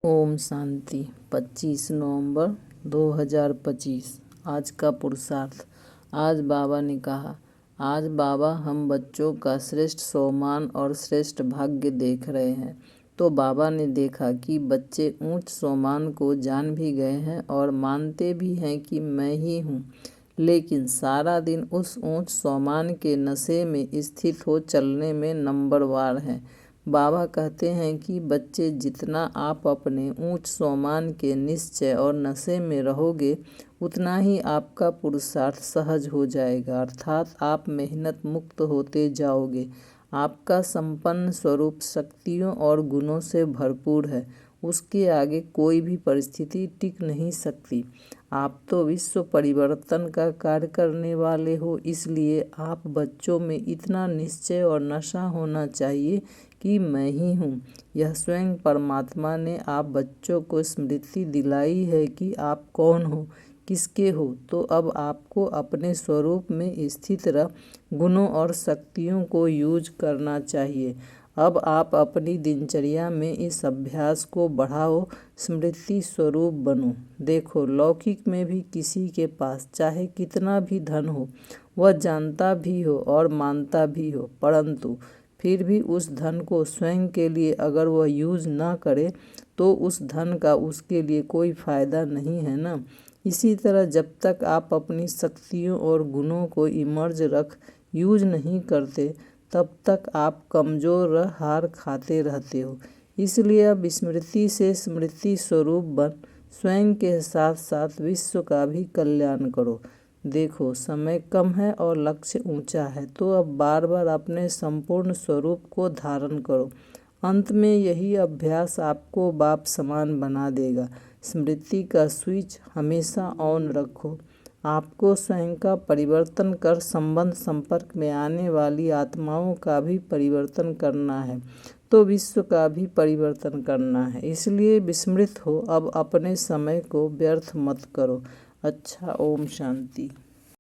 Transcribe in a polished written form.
ओम शांति। 25 नवंबर 2025। आज का पुरुषार्थ। आज बाबा ने कहा, आज बाबा हम बच्चों का श्रेष्ठ सोमान और श्रेष्ठ भाग्य देख रहे हैं। तो बाबा ने देखा कि बच्चे ऊंच सोमान को जान भी गए हैं और मानते भी हैं कि मैं ही हूँ, लेकिन सारा दिन उस ऊंच सोमान के नशे में स्थित हो चलने में नंबरवार हैं। बाबा कहते हैं कि बच्चे, जितना आप अपने ऊंच सोमान के निश्चय और नशे में रहोगे, उतना ही आपका पुरुषार्थ सहज हो जाएगा, अर्थात आप मेहनत मुक्त होते जाओगे। आपका संपन्न स्वरूप शक्तियों और गुणों से भरपूर है, उसके आगे कोई भी परिस्थिति टिक नहीं सकती। आप तो विश्व परिवर्तन का कार्य करने वाले हो, इसलिए आप बच्चों में इतना निश्चय और नशा होना चाहिए कि मैं ही हूँ। यह स्वयं परमात्मा ने आप बच्चों को स्मृति दिलाई है कि आप कौन हो, किसके हो। तो अब आपको अपने स्वरूप में स्थित रह गुणों और शक्तियों को यूज करना चाहिए। अब आप अपनी दिनचर्या में इस अभ्यास को बढ़ाओ, स्मृति स्वरूप बनो। देखो, लौकिक में भी किसी के पास चाहे कितना भी धन हो, वह जानता भी हो और मानता भी हो, परंतु फिर भी उस धन को स्वयं के लिए अगर वह यूज ना करे तो उस धन का उसके लिए कोई फायदा नहीं है ना। इसी तरह जब तक आप अपनी शक्तियों और गुणों को इमर्ज रख यूज नहीं करते, तब तक आप कमज़ोर हार खाते रहते हो। इसलिए अब स्मृति से स्मृति स्वरूप बन स्वयं के साथ साथ विश्व का भी कल्याण करो। देखो, समय कम है और लक्ष्य ऊंचा है, तो अब बार बार अपने संपूर्ण स्वरूप को धारण करो। अंत में यही अभ्यास आपको बाप समान बना देगा। स्मृति का स्विच हमेशा ऑन रखो। आपको स्वयं का परिवर्तन कर संबंध संपर्क में आने वाली आत्माओं का भी परिवर्तन करना है, तो विश्व का भी परिवर्तन करना है। इसलिए विस्मृत हो, अब अपने समय को व्यर्थ मत करो। अच्छा, ओम शांति।